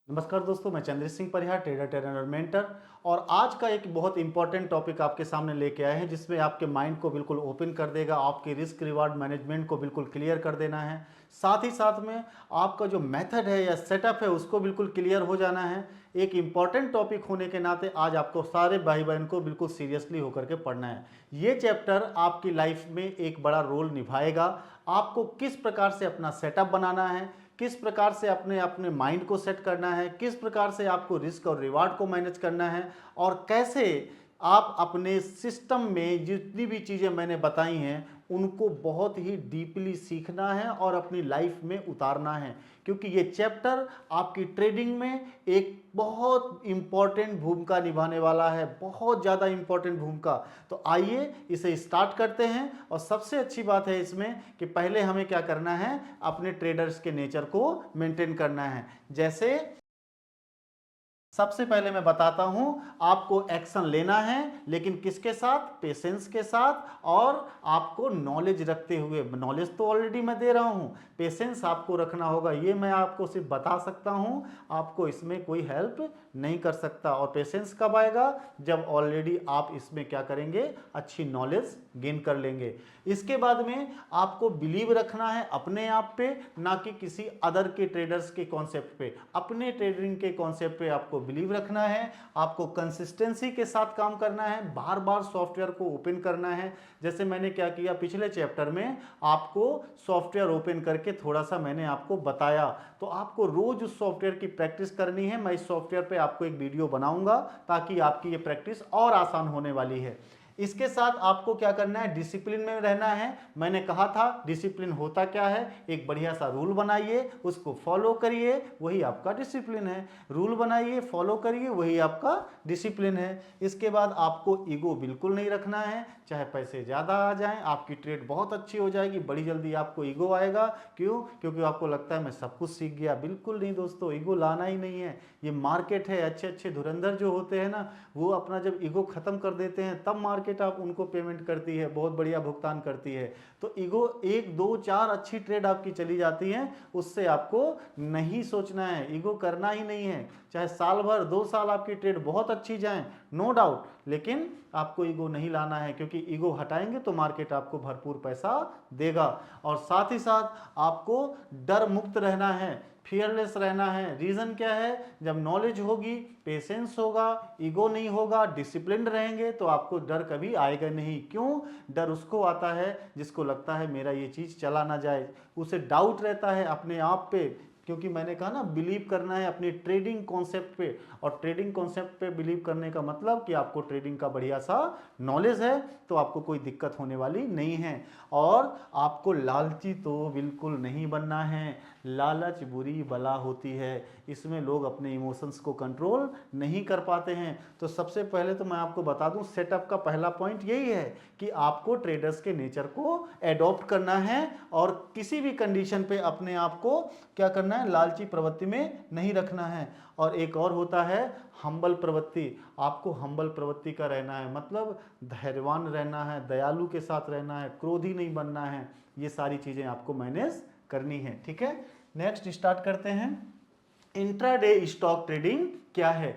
नमस्कार दोस्तों, मैं चंद्र सिंह परिहार, ट्रेडर और मेंटर। और आज का एक बहुत इंपॉर्टेंट टॉपिक आपके सामने लेके आए हैं, जिसमें आपके माइंड को बिल्कुल ओपन कर देगा, आपके रिस्क रिवार्ड मैनेजमेंट को बिल्कुल क्लियर कर देना है। साथ ही साथ में आपका जो मेथड है या सेटअप है उसको बिल्कुल क्लियर हो जाना है। एक इम्पॉर्टेंट टॉपिक होने के नाते आज आपको सारे भाई बहन को बिल्कुल सीरियसली होकर के पढ़ना है। ये चैप्टर आपकी लाइफ में एक बड़ा रोल निभाएगा। आपको किस प्रकार से अपना सेटअप बनाना है, किस प्रकार से अपने अपने माइंड को सेट करना है, किस प्रकार से आपको रिस्क और रिवार्ड को मैनेज करना है, और कैसे आप अपने सिस्टम में जितनी भी चीज़ें मैंने बताई हैं उनको बहुत ही डीपली सीखना है और अपनी लाइफ में उतारना है। क्योंकि ये चैप्टर आपकी ट्रेडिंग में एक बहुत इंपॉर्टेंट भूमिका निभाने वाला है, बहुत ज़्यादा इंपॉर्टेंट भूमिका। तो आइए इसे स्टार्ट करते हैं। और सबसे अच्छी बात है इसमें कि पहले हमें क्या करना है, अपने ट्रेडर्स के नेचर को मेंटेन करना है। जैसे सबसे पहले मैं बताता हूं, आपको एक्शन लेना है, लेकिन किसके साथ? पेशेंस के साथ। और आपको नॉलेज रखते हुए, नॉलेज तो ऑलरेडी मैं दे रहा हूं, पेशेंस आपको रखना होगा। ये मैं आपको सिर्फ बता सकता हूं, आपको इसमें कोई हेल्प नहीं कर सकता। और पेशेंस कब आएगा? जब ऑलरेडी आप इसमें क्या करेंगे, अच्छी नॉलेज गेन कर लेंगे। इसके बाद में आपको बिलीव रखना है अपने आप पे, ना कि किसी अदर के ट्रेडर्स के कॉन्सेप्ट पे। अपने ट्रेडिंग के कॉन्सेप्ट पे आपको बिलीव रखना है। आपको कंसिस्टेंसी के साथ काम करना है, बार बार सॉफ्टवेयर को ओपन करना है। जैसे मैंने क्या किया पिछले चैप्टर में, आपको सॉफ्टवेयर ओपन करके थोड़ा सा मैंने आपको बताया। तो आपको रोज उस सॉफ्टवेयर की प्रैक्टिस करनी है। मैं इस सॉफ्टवेयर पे आपको एक वीडियो बनाऊंगा ताकि आपकी ये प्रैक्टिस और आसान होने वाली है। इसके साथ आपको क्या करना है, डिसिप्लिन में रहना है। मैंने कहा था डिसिप्लिन होता क्या है, एक बढ़िया सा रूल बनाइए, उसको फॉलो करिए, वही आपका डिसिप्लिन है। रूल बनाइए, फॉलो करिए, वही आपका डिसिप्लिन है। इसके बाद आपको ईगो बिल्कुल नहीं रखना है। चाहे पैसे ज़्यादा आ जाएं, आपकी ट्रेड बहुत अच्छी हो जाएगी, बड़ी जल्दी आपको ईगो आएगा। क्यों? क्योंकि आपको लगता है मैं सब कुछ सीख गया। बिल्कुल नहीं दोस्तों, ईगो लाना ही नहीं है। ये मार्केट है, अच्छे अच्छे धुरंधर जो होते हैं ना, वो अपना जब ईगो खत्म कर देते हैं तब मार्केट आप उनको पेमेंट करती है, बहुत बढ़िया भुगतान करती है। तो ईगो, एक दो चार अच्छी ट्रेड आपकी चली जाती है, उससे आपको नहीं सोचना है, ईगो करना ही नहीं है। चाहे साल भर 2 साल आपकी ट्रेड बहुत अच्छी जाए, नो डाउट, लेकिन आपको ईगो नहीं लाना है, क्योंकि ईगो हटाएंगे तो मार्केट आपको भरपूर पैसा देगा। और साथ ही साथ आपको डर मुक्त रहना है, फियरलेस रहना है। रीज़न क्या है? जब नॉलेज होगी, पेशेंस होगा, ईगो नहीं होगा, डिसिप्लिन रहेंगे, तो आपको डर कभी आएगा नहीं। क्यों? डर उसको आता है जिसको लगता है मेरा ये चीज़ चला ना जाए, उसे डाउट रहता है अपने आप पे। क्योंकि मैंने कहा ना, बिलीव करना है अपनी ट्रेडिंग कॉन्सेप्ट पे। और ट्रेडिंग कॉन्सेप्ट पे बिलीव करने का मतलब कि आपको ट्रेडिंग का बढ़िया सा नॉलेज है, तो आपको कोई दिक्कत होने वाली नहीं है। और आपको लालची तो बिल्कुल नहीं बनना है। लालच बुरी बला होती है, इसमें लोग अपने इमोशंस को कंट्रोल नहीं कर पाते हैं। तो सबसे पहले तो मैं आपको बता दूं, सेटअप का पहला पॉइंट यही है कि आपको ट्रेडर्स के नेचर को एडॉप्ट करना है, और किसी भी कंडीशन पे अपने आप को क्या करना है, लालची प्रवृत्ति में नहीं रखना है। और एक और होता है हम्बल प्रवृत्ति। आपको हम्बल प्रवृत्ति का रहना है, मतलब धैर्यवान रहना है, दयालु के साथ रहना है, क्रोधी नहीं बनना है। ये सारी चीज़ें आपको मैनेज करनी है, ठीक है। नेक्स्ट स्टार्ट करते हैं। इंट्राडे स्टॉक ट्रेडिंग क्या है?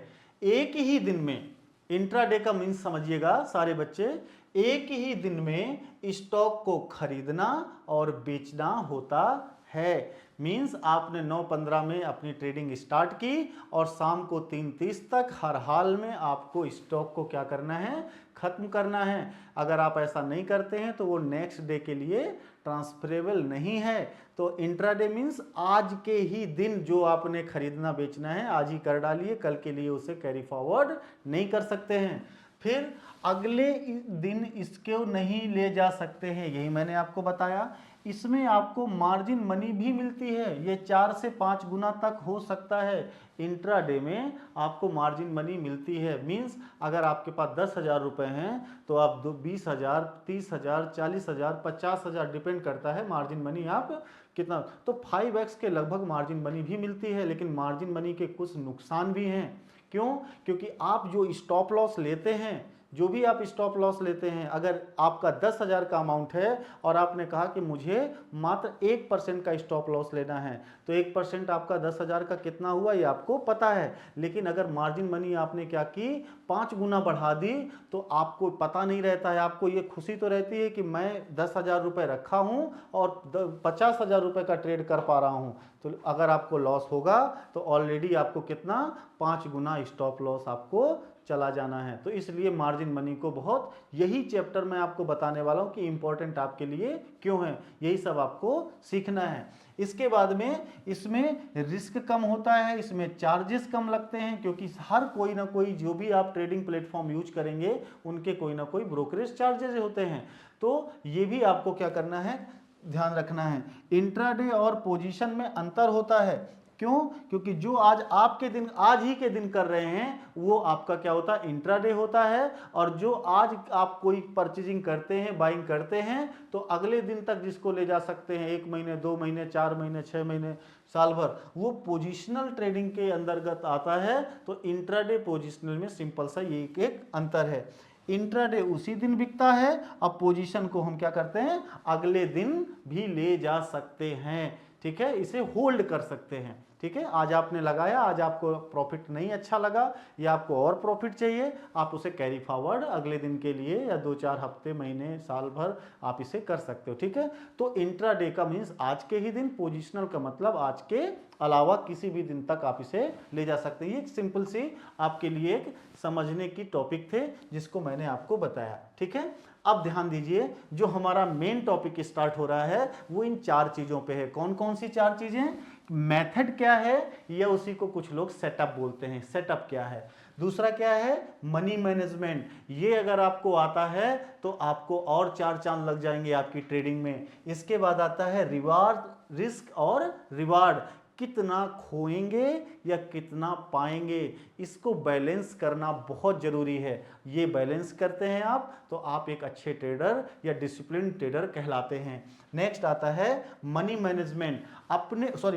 एक ही दिन में, इंट्राडे का मीन्स समझिएगा सारे बच्चे, एक ही दिन में स्टॉक को खरीदना और बेचना होता है। मीन्स आपने 9:15 में अपनी ट्रेडिंग स्टार्ट की और शाम को 3:30 तक हर हाल में आपको स्टॉक को क्या करना है, खत्म करना है। अगर आप ऐसा नहीं करते हैं तो वो नेक्स्ट डे के लिए ट्रांसफरेबल नहीं है। तो इंट्राडे मीन्स आज के ही दिन जो आपने खरीदना बेचना है आज ही कर डालिए, कल के लिए उसे कैरी फॉरवर्ड नहीं कर सकते हैं। फिर अगले दिन इसको नहीं ले जा सकते हैं, यही मैंने आपको बताया। इसमें आपको मार्जिन मनी भी मिलती है, ये 4 से 5 गुना तक हो सकता है। इंट्राडे में आपको मार्जिन मनी मिलती है। मीन्स अगर आपके पास 10,000 रुपये हैं तो आप 20,000, 30,000, 40,000, 50,000, डिपेंड करता है मार्जिन मनी आप कितना, तो 5x के लगभग मार्जिन मनी भी मिलती है। लेकिन मार्जिन मनी के कुछ नुकसान भी हैं। क्यों? क्योंकि आप जो स्टॉप लॉस लेते हैं, जो भी आप स्टॉप लॉस लेते हैं, अगर आपका 10,000 का अमाउंट है और आपने कहा कि मुझे मात्र 1% का स्टॉप लॉस लेना है, तो 1% आपका 10,000 का कितना हुआ ये आपको पता है। लेकिन अगर मार्जिन मनी आपने क्या की, 5 गुना बढ़ा दी, तो आपको पता नहीं रहता है। आपको ये खुशी तो रहती है कि मैं 10,000 रुपये रखा हूँ और 50,000 रुपये का ट्रेड कर पा रहा हूँ। तो अगर आपको लॉस होगा तो ऑलरेडी आपको कितना, 5 गुना स्टॉप लॉस आपको चला जाना है। तो इसलिए मार्जिन मनी को बहुत, यही चैप्टर मैं आपको बताने वाला हूं कि इंपॉर्टेंट आपके लिए क्यों है, यही सब आपको सीखना है। इसके बाद में इसमें रिस्क कम होता है, इसमें चार्जेस कम लगते हैं, क्योंकि हर कोई ना कोई जो भी आप ट्रेडिंग प्लेटफॉर्म यूज करेंगे उनके कोई ना कोई ब्रोकरेज चार्जेस होते हैं। तो ये भी आपको क्या करना है, ध्यान रखना है। इंट्राडे और पोजीशन में अंतर होता है। क्यों? क्योंकि जो आज आपके दिन, आज ही के दिन कर रहे हैं, वो आपका क्या होता है, इंट्राडे होता है। और जो आज आप कोई परचेजिंग करते हैं, बाइंग करते हैं, तो अगले दिन तक जिसको ले जा सकते हैं, 1 महीने, 2 महीने, 4 महीने, 6 महीने, साल भर, वो पोजिशनल ट्रेडिंग के अंतर्गत आता है। तो इंट्राडे पोजिशनल में सिंपल सा ये एक अंतर है। इंट्राडे उसी दिन बिकता है, अब पोजीशन को हम क्या करते हैं, अगले दिन भी ले जा सकते हैं। ठीक है, इसे होल्ड कर सकते हैं। ठीक है, आज आपने लगाया, आज आपको प्रॉफिट नहीं अच्छा लगा या आपको और प्रॉफिट चाहिए, आप उसे कैरी फॉरवर्ड अगले दिन के लिए या 2-4 हफ्ते, महीने, साल भर आप इसे कर सकते हो। ठीक है, तो इंट्राडे का मीन्स आज के ही दिन, पोजिशनल का मतलब आज के अलावा किसी भी दिन तक आप इसे ले जा सकते हैं। ये सिंपल सी आपके लिए एक समझने की टॉपिक थे जिसको मैंने आपको बताया। ठीक है, अब ध्यान दीजिए, जो हमारा मेन टॉपिक स्टार्ट हो रहा है वो इन 4 चीजों पे है। कौन कौन सी 4 चीजें? मेथड क्या है, या उसी को कुछ लोग सेटअप बोलते हैं, सेटअप क्या है। दूसरा क्या है, मनी मैनेजमेंट। ये अगर आपको आता है तो आपको और 4 चांद लग जाएंगे आपकी ट्रेडिंग में। इसके बाद आता है रिवार्ड, रिस्क और रिवार्ड। कितना खोएंगे या कितना पाएंगे, इसको बैलेंस करना बहुत जरूरी है। ये बैलेंस करते हैं आप तो आप एक अच्छे ट्रेडर या डिसिप्लिन ट्रेडर कहलाते हैं। नेक्स्ट आता है money management,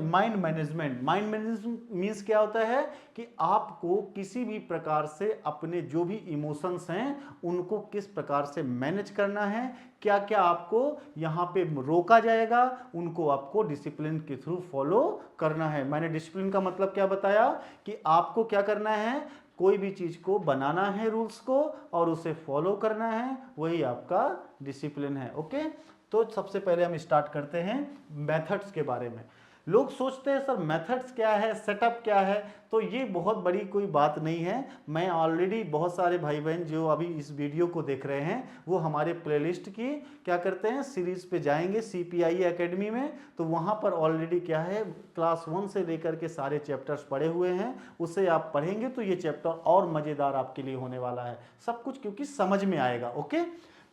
mind management. Mind management means क्या होता है कि आपको किसी भी प्रकार से अपने जो भी इमोशंस हैं उनको किस प्रकार से मैनेज करना है, क्या क्या आपको यहाँ पे रोका जाएगा, उनको आपको डिसिप्लिन के थ्रू फॉलो करना है। मैंने डिसिप्लिन का मतलब क्या बताया कि आपको क्या करना है, कोई भी चीज को बनाना है रूल्स को और उसे फॉलो करना है, वही आपका डिसिप्लिन है। ओके, तो सबसे पहले हम स्टार्ट करते हैं मेथड्स के बारे में। लोग सोचते हैं सर मेथड्स क्या है, सेटअप क्या है, तो ये बहुत बड़ी कोई बात नहीं है। मैं ऑलरेडी बहुत सारे भाई बहन जो अभी इस वीडियो को देख रहे हैं वो हमारे प्लेलिस्ट की क्या करते हैं, सीरीज पे जाएंगे CPI एकेडमी में, तो वहाँ पर ऑलरेडी क्या है, क्लास 1 से लेकर के सारे चैप्टर्स पढ़े हुए हैं। उसे आप पढ़ेंगे तो ये चैप्टर और मज़ेदार आपके लिए होने वाला है, सब कुछ क्योंकि समझ में आएगा। ओके,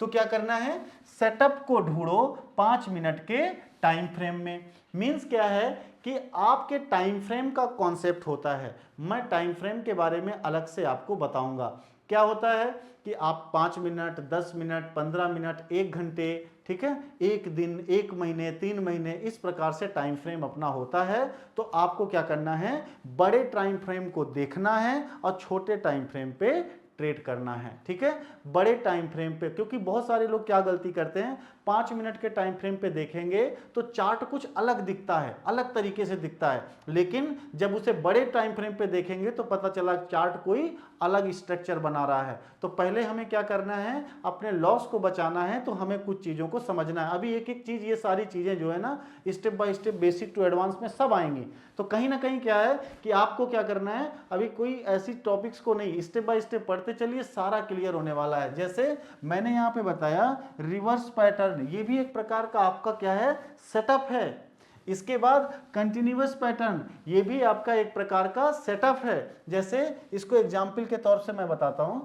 तो क्या करना है, सेटअप को ढूंढो 5 मिनट के टाइम फ्रेम में। मीन्स क्या है कि आपके टाइम फ्रेम का कॉन्सेप्ट होता है, मैं टाइम फ्रेम के बारे में अलग से आपको बताऊंगा। क्या होता है कि आप 5 मिनट, 10 मिनट, 15 मिनट, 1 घंटे, ठीक है, 1 दिन, 1 महीने, 3 महीने, इस प्रकार से टाइम फ्रेम अपना होता है। तो आपको क्या करना है, बड़े टाइम फ्रेम को देखना है और छोटे टाइम फ्रेम पे ट्रेड करना है। ठीक है, बड़े टाइम फ्रेम पे, क्योंकि बहुत सारे लोग क्या गलती करते हैं, 5 मिनट के टाइम फ्रेम पे देखेंगे तो चार्ट कुछ अलग दिखता है, अलग तरीके से दिखता है, लेकिन जब उसे बड़े टाइम फ्रेम पे देखेंगे तो पता चला चार्ट कोई अलग स्ट्रक्चर बना रहा है। तो पहले हमें क्या करना है, अपने लॉस को बचाना है, तो हमें कुछ चीज़ों को समझना है। अभी एक एक चीज़, ये सारी चीज़ें जो है ना, step by step, basic to advance में सब आएंगी। तो कहीं ना कहीं क्या है कि आपको क्या करना है, अभी कोई ऐसी टॉपिक्स को नहीं, स्टेप बाय स्टेप पढ़ते चलिए, सारा क्लियर होने वाला है। जैसे मैंने यहाँ पे बताया रिवर्स पैटर्न, ये भी एक प्रकार का आपका क्या है, सेटअप है। इसके बाद कंटिन्यूअस पैटर्न, ये भी आपका एक प्रकार का सेटअप है। जैसे इसको एग्जाम्पल के तौर से मैं बताता हूं,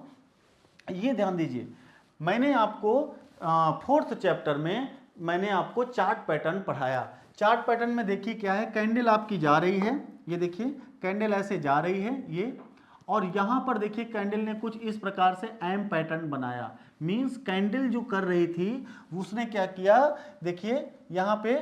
ये ध्यान दीजिए, मैंने आपको 4th चैप्टर में मैंने आपको चार्ट पैटर्न पढ़ाया। चार्ट पैटर्न में देखिए क्या है, कैंडल आपकी जा रही है, ये देखिए कैंडल ऐसे जा रही है ये, और यहां पर देखिए कैंडल ने कुछ इस प्रकार से एम पैटर्न बनाया। मींस कैंडल जो कर रही थी उसने क्या किया, देखिए यहां पे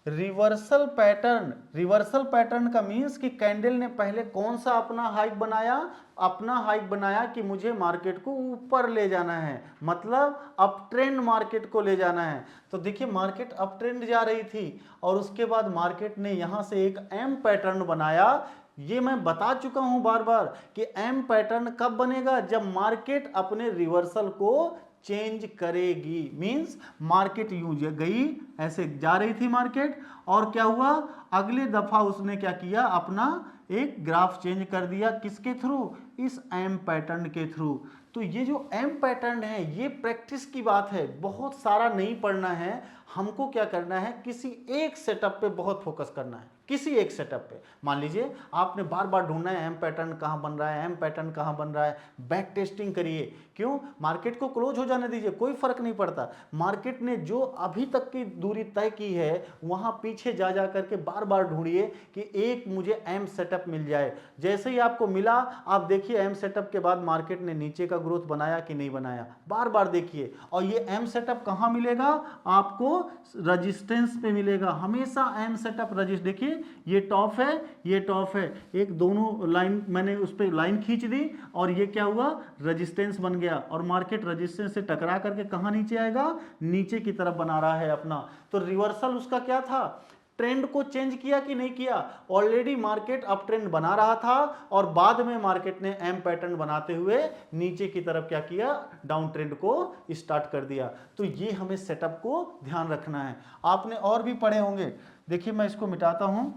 रिवर्सल पैटर्न, रिवर्सल पैटर्न का मीन्स कि कैंडल ने पहले कौन सा अपना हाइक बनाया, अपना हाइक बनाया कि मुझे मार्केट को ऊपर ले जाना है, मतलब अप ट्रेंड मार्केट को ले जाना है। तो देखिए मार्केट अप ट्रेंड जा रही थी और उसके बाद मार्केट ने यहां से एक एम पैटर्न बनाया। ये मैं बता चुका हूं बार बार कि एम पैटर्न कब बनेगा, जब मार्केट अपने रिवर्सल को चेंज करेगी। मींस मार्केट यूं गई, ऐसे जा रही थी मार्केट, और क्या हुआ, अगले दफा उसने क्या किया, अपना एक ग्राफ चेंज कर दिया, किसके थ्रू, इस एम पैटर्न के थ्रू। तो ये जो एम पैटर्न है ये प्रैक्टिस की बात है, बहुत सारा नहीं पढ़ना है, हमको क्या करना है, किसी एक सेटअप पे बहुत फोकस करना है, किसी एक सेटअप पे। मान लीजिए आपने बार बार ढूंढना है एम पैटर्न कहाँ बन रहा है, एम पैटर्न कहाँ बन रहा है, बैक टेस्टिंग करिए। क्यों, मार्केट को क्लोज हो जाने दीजिए, कोई फर्क नहीं पड़ता। मार्केट ने जो अभी तक की दूरी तय की है वहां पीछे जा जा करके बार बार ढूंढिए कि एक मुझे एम सेटअप मिल जाए। जैसे ही आपको मिला, आप देखिए एम सेटअप के बाद मार्केट ने नीचे का ग्रोथ बनाया कि नहीं बनाया, बार बार देखिए। और ये एम सेटअप कहाँ मिलेगा आपको, रजिस्टेंस पे मिलेगा हमेशा। एम सेटअप रजिस्ट, देखिए ये टॉप है, ये टॉप है, एक दोनों लाइन मैंने उस पर लाइन खींच दी और ये क्या हुआ, रजिस्टेंस बन गया, और मार्केट रजिस्टेंस से टकरा करके कहां नीचे आएगा, नीचे की तरफ बना रहा है अपना। तो रिवर्सल उसका क्या था, ट्रेंड को चेंज किया कि नहीं किया, ऑलरेडी मार्केट अप ट्रेंड बना रहा था और बाद में मार्केट ने एम पैटर्न बनाते हुए नीचे की तरफ क्या किया, डाउन ट्रेंड को स्टार्ट कर दिया। तो ये हमें सेटअप को ध्यान रखना है। आपने और भी पढ़े होंगे, देखिए मैं इसको मिटाता हूं,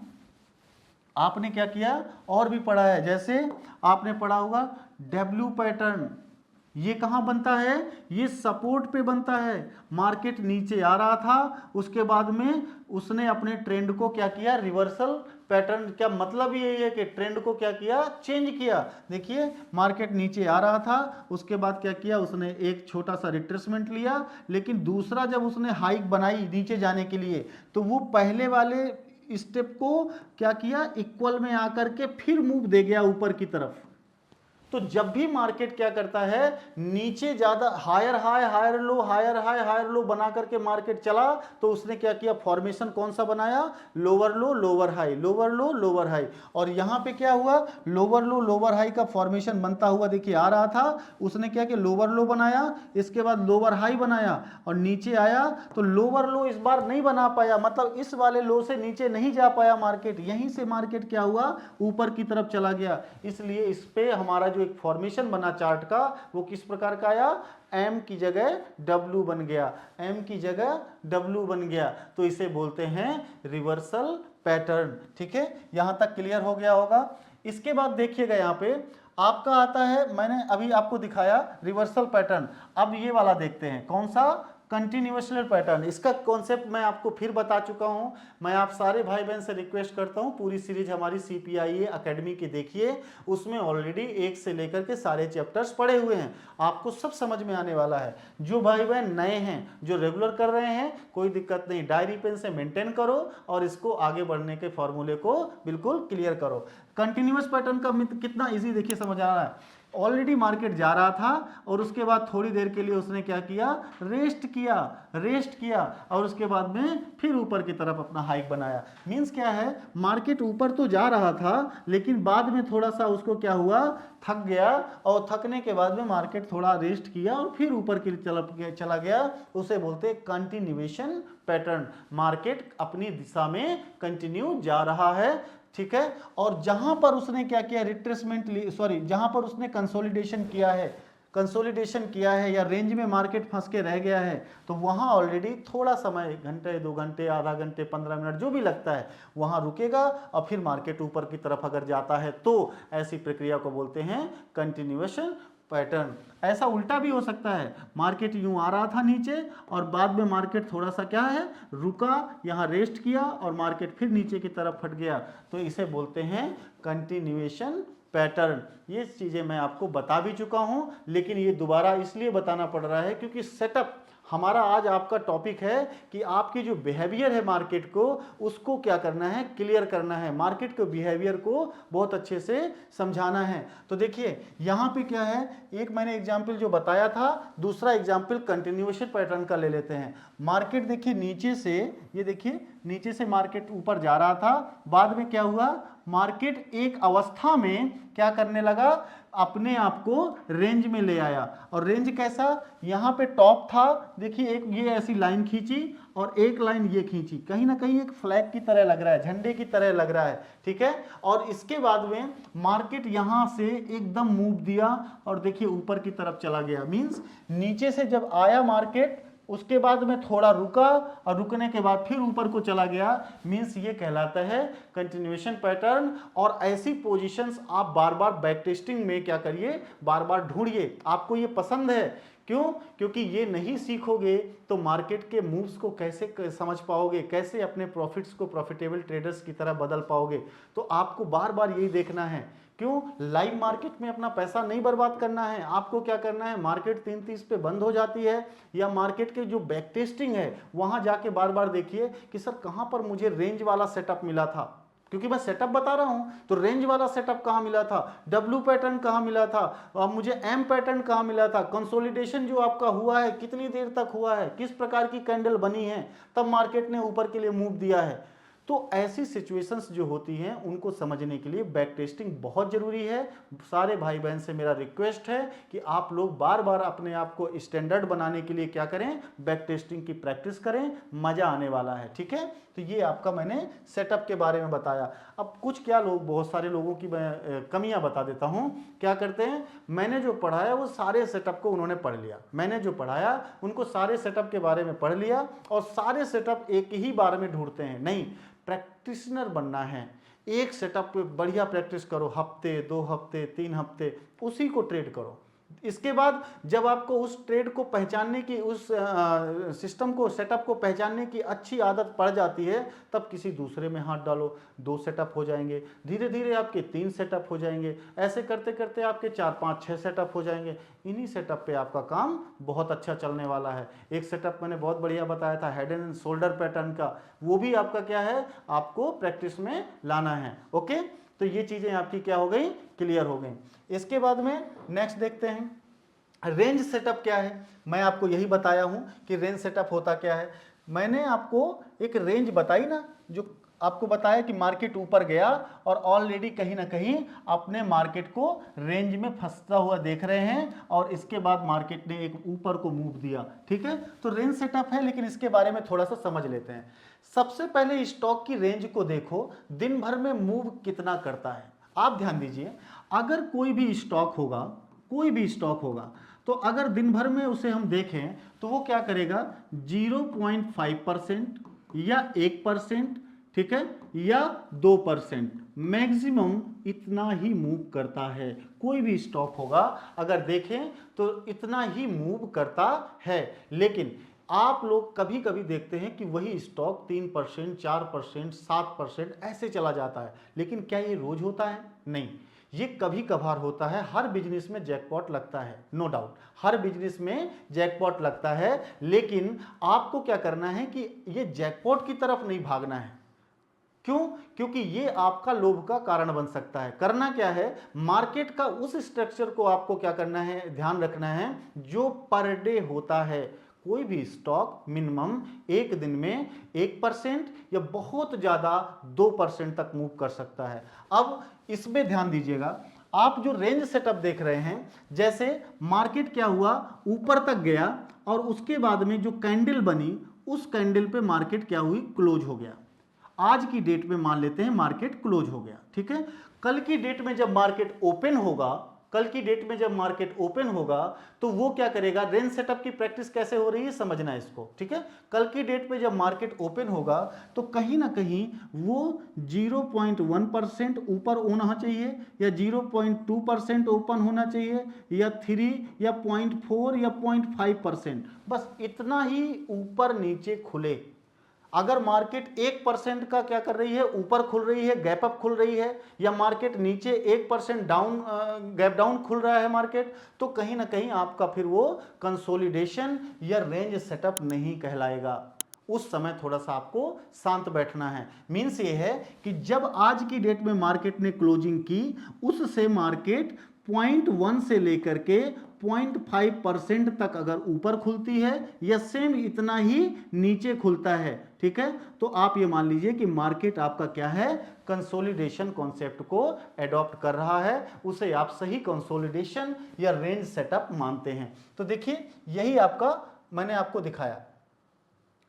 आपने क्या किया और भी पढ़ा है, जैसे आपने पढ़ा होगा डब्ल्यू पैटर्न, ये कहां बनता है, ये सपोर्ट पे बनता है। मार्केट नीचे आ रहा था, उसके बाद में उसने अपने ट्रेंड को क्या किया, रिवर्सल पैटर्न, क्या मतलब यही है कि ट्रेंड को क्या किया, चेंज किया। देखिए मार्केट नीचे आ रहा था, उसके बाद क्या किया, उसने एक छोटा सा रिट्रेसमेंट लिया, लेकिन दूसरा जब उसने हाइक बनाई नीचे जाने के लिए, तो वो पहले वाले स्टेप को क्या किया, इक्वल में आकर के फिर मूव दे गया ऊपर की तरफ। तो जब भी मार्केट क्या करता है, नीचे ज्यादा higher high higher low, higher high higher low बना करके मार्केट चला, तो उसने क्या किया, फॉर्मेशन कौन सा बनाया, लोअर लो लोअर हाई, लोअर लो लोअर हाई। और यहां पे क्या हुआ, लोअर लो लोअर हाई का फॉर्मेशन बनता हुआ देखिए आ रहा था, उसने क्या किया, लोअर लो बनाया, इसके बाद लोअर हाई बनाया और नीचे आया, तो लोअर लो इस बार नहीं बना पाया, मतलब इस वाले लो से नीचे नहीं जा पाया मार्केट, यहीं से मार्केट क्या हुआ, ऊपर की तरफ चला गया। इसलिए इस पे हमारा जो एक फॉर्मेशन बना चार्ट का, वो किस प्रकार का आया, एम की जगह डब्ल्यू बन गया, एम की जगह डब्ल्यू बन गया। तो इसे बोलते हैं रिवर्सल पैटर्न। ठीक है, यहां तक क्लियर हो गया होगा। इसके बाद देखिएगा यहां पे आपका आता है, मैंने अभी आपको दिखाया रिवर्सल पैटर्न, अब ये वाला देखते हैं, कौन सा, कंटिन्यूएशनल पैटर्न। इसका कॉन्सेप्ट मैं आपको फिर बता चुका हूं। मैं आप सारे भाई बहन से रिक्वेस्ट करता हूं, पूरी सीरीज हमारी CPIA एकेडमी की देखिए, उसमें ऑलरेडी 1 से लेकर के सारे चैप्टर्स पढ़े हुए हैं, आपको सब समझ में आने वाला है। जो भाई बहन नए हैं, जो रेगुलर कर रहे हैं, कोई दिक्कत नहीं, डायरी पेन से मेंटेन करो और इसको आगे बढ़ने के फॉर्मूले को बिल्कुल क्लियर करो। कंटिन्यूअस पैटर्न का कितना ईजी देखिए समझ आ रहा है। ऑलरेडी मार्केट जा रहा था और उसके बाद थोड़ी देर के लिए उसने क्या किया, रेस्ट किया और उसके बाद में फिर ऊपर की तरफ अपना हाइक बनाया। मींस क्या है, मार्केट ऊपर तो जा रहा था लेकिन बाद में थोड़ा सा उसको क्या हुआ, थक गया, और थकने के बाद में मार्केट थोड़ा रेस्ट किया और फिर ऊपर की तरफ चला गया। उसे बोलते हैं कंटिन्यूएशन पैटर्न, मार्केट अपनी दिशा में कंटिन्यू जा रहा है। ठीक है, और जहां पर उसने क्या किया, रिट्रेसमेंट जहां पर उसने कंसोलिडेशन किया है या रेंज में मार्केट फंस के रह गया है, तो वहां ऑलरेडी थोड़ा समय, घंटे 2 घंटे आधा घंटे 15 मिनट जो भी लगता है वहां रुकेगा और फिर मार्केट ऊपर की तरफ अगर जाता है तो ऐसी प्रक्रिया को बोलते हैं कंटिन्यूएशन पैटर्न। ऐसा उल्टा भी हो सकता है, मार्केट यूं आ रहा था नीचे और बाद में मार्केट थोड़ा सा क्या है, रुका, यहां रेस्ट किया और मार्केट फिर नीचे की तरफ फट गया, तो इसे बोलते हैं कंटिन्यूएशन पैटर्न। ये चीजें मैं आपको बता भी चुका हूं, लेकिन ये दोबारा इसलिए बताना पड़ रहा है क्योंकि सेटअप हमारा आज आपका टॉपिक है कि आपकी जो बिहेवियर है मार्केट को, उसको क्या करना है, क्लियर करना है, मार्केट के बिहेवियर को बहुत अच्छे से समझाना है। तो देखिए यहाँ पे क्या है, एक मैंने एग्जाम्पल जो बताया था, दूसरा एग्जाम्पल कंटिन्यूएशन पैटर्न का ले लेते हैं। मार्केट देखिए नीचे से, ये देखिए नीचे से मार्केट ऊपर जा रहा था, बाद में क्या हुआ, मार्केट एक अवस्था में क्या करने लगा, अपने आप को रेंज में ले आया। और रेंज कैसा, यहां पे टॉप था, देखिए एक ये ऐसी लाइन खींची और एक लाइन ये खींची, कहीं ना कहीं एक फ्लैग की तरह लग रहा है, झंडे की तरह लग रहा है, ठीक है। और इसके बाद में मार्केट यहां से एकदम मूव दिया और देखिए ऊपर की तरफ चला गया। मींस नीचे से जब आया मार्केट, उसके बाद में थोड़ा रुका और रुकने के बाद फिर ऊपर को चला गया। मींस ये कहलाता है कंटिन्यूएशन पैटर्न। और ऐसी पोजीशंस आप बार बार बैक टेस्टिंग में क्या करिए, बार बार ढूंढिए। आपको ये पसंद है, क्यों, क्योंकि ये नहीं सीखोगे तो मार्केट के मूव्स को कैसे समझ पाओगे, कैसे अपने प्रॉफिट्स को प्रॉफिटेबल ट्रेडर्स की तरह बदल पाओगे। तो आपको बार बार यही देखना है। क्यों, लाइव मार्केट में अपना पैसा नहीं बर्बाद करना है। आपको क्या करना है, मार्केट 3:30 पे बंद हो जाती है या मार्केट के जो बैक टेस्टिंग है वहां जाके बार बार देखिए कि सर कहां पर मुझे रेंज वाला सेटअप मिला था, क्योंकि मैं सेटअप बता रहा हूं, तो रेंज वाला सेटअप कहां मिला था, डब्ल्यू पैटर्न कहां मिला था, और मुझे एम पैटर्न कहां मिला था, कंसोलिडेशन जो आपका हुआ है कितनी देर तक हुआ है, किस प्रकार की कैंडल बनी है, तब मार्केट ने ऊपर के लिए मूव दिया है। तो ऐसी सिचुएशंस जो होती हैं उनको समझने के लिए बैक टेस्टिंग बहुत जरूरी है। सारे भाई बहन से मेरा रिक्वेस्ट है कि आप लोग बार बार अपने आप को स्टैंडर्ड बनाने के लिए क्या करें, बैक टेस्टिंग की प्रैक्टिस करें, मजा आने वाला है, ठीक है। तो ये आपका मैंने सेटअप के बारे में बताया। अब कुछ क्या लोग, बहुत सारे लोगों की कमियां बता देता हूं। क्या करते हैं, मैंने जो पढ़ाया वो सारे सेटअप को उन्होंने पढ़ लिया, मैंने जो पढ़ाया उनको सारे सेटअप के बारे में पढ़ लिया और सारे सेटअप एक ही बार में ढूंढते हैं। नहीं, प्रैक्टिशनर बनना है। एक सेटअप पे बढ़िया प्रैक्टिस करो, हफ्ते, 2 हफ्ते, 3 हफ्ते, उसी को ट्रेड करो। इसके बाद जब आपको उस ट्रेड को पहचानने की, उस सिस्टम को, सेटअप को पहचानने की अच्छी आदत पड़ जाती है, तब किसी दूसरे में हाथ डालो, 2 सेटअप हो जाएंगे, धीरे धीरे आपके 3 सेटअप हो जाएंगे, ऐसे करते करते आपके 4, 5, 6 सेटअप हो जाएंगे। इन्हीं सेटअप पे आपका काम बहुत अच्छा चलने वाला है। एक सेटअप मैंने बहुत बढ़िया बताया था, हेड एंड शोल्डर पैटर्न का, वो भी आपका क्या है, आपको प्रैक्टिस में लाना है। ओके, तो ये चीजें आपकी क्या हो गई, क्लियर हो गई। इसके बाद में नेक्स्ट देखते हैं रेंज सेटअप क्या है। मैं आपको यही बताया हूं कि रेंज सेटअप होता क्या है। मैंने आपको एक रेंज बताई ना, जो आपको बताया कि मार्केट ऊपर गया और ऑलरेडी कहीं ना कहीं अपने मार्केट को रेंज में फंसता हुआ देख रहे हैं और इसके बाद मार्केट ने एक ऊपर को मूव दिया, ठीक है। तो रेंज सेटअप है, लेकिन इसके बारे में थोड़ा सा समझ लेते हैं। सबसे पहले स्टॉक की रेंज को देखो, दिन भर में मूव कितना करता है। आप ध्यान दीजिए, अगर कोई भी स्टॉक होगा, कोई भी स्टॉक होगा, तो अगर दिन भर में उसे हम देखें तो वो क्या करेगा, 0.5% या 1%, ठीक है, या 2%, मैक्सिमम इतना ही मूव करता है। कोई भी स्टॉक होगा अगर देखें तो इतना ही मूव करता है। लेकिन आप लोग कभी कभी देखते हैं कि वही स्टॉक 3%, 4%, 7% ऐसे चला जाता है। लेकिन क्या ये रोज होता है? नहीं, ये कभी कभार होता है। हर बिजनेस में जैकपॉट लगता है, नो डाउट, हर बिजनेस में जैकपॉट लगता है। लेकिन आपको क्या करना है कि ये जैकपॉट की तरफ नहीं भागना है। क्यों? क्योंकि ये आपका लोभ का कारण बन सकता है। करना क्या है, मार्केट का उस स्ट्रक्चर को आपको क्या करना है, ध्यान रखना है, जो पर डे होता है। कोई भी स्टॉक मिनिमम एक दिन में 1% या बहुत ज्यादा 2% तक मूव कर सकता है। अब इसमें ध्यान दीजिएगा, आप जो रेंज सेटअप देख रहे हैं, जैसे मार्केट क्या हुआ, ऊपर तक गया और उसके बाद में जो कैंडल बनी, उस कैंडल पे मार्केट क्या हुई, क्लोज हो गया। आज की डेट में मान लेते हैं मार्केट क्लोज हो गया, ठीक है। कल की डेट में जब मार्केट ओपन होगा, कल की डेट में जब मार्केट ओपन होगा तो वो क्या करेगा, रेंज सेटअप की प्रैक्टिस कैसे हो रही है समझना इसको, ठीक है। कल की डेट में जब मार्केट ओपन होगा तो कहीं ना कहीं वो 0.1% ऊपर होना चाहिए या 0.2% ओपन होना चाहिए या 3 या 0.4 या 0.5%, बस इतना ही ऊपर नीचे खुले। अगर मार्केट 1% का क्या कर रही है, ऊपर खुल रही है, गैप अप खुल रही है, या मार्केट नीचे 1% डाउन, गैप डाउन खुल रहा है मार्केट, तो कहीं ना कहीं आपका फिर वो कंसोलिडेशन या रेंज सेटअप नहीं कहलाएगा। उस समय थोड़ा सा आपको शांत बैठना है। मीन्स ये है कि जब आज की डेट में मार्केट ने क्लोजिंग की, उससे मार्केट 0.1 से लेकर के 0.5% तक अगर ऊपर खुलती है या सेम इतना ही नीचे खुलता है, ठीक है, तो आप ये मान लीजिए कि मार्केट आपका क्या है, कंसोलिडेशन कॉन्सेप्ट को एडॉप्ट कर रहा है, उसे आप सही कंसोलिडेशन या रेंज सेटअप मानते हैं। तो देखिए यही आपका मैंने आपको दिखाया।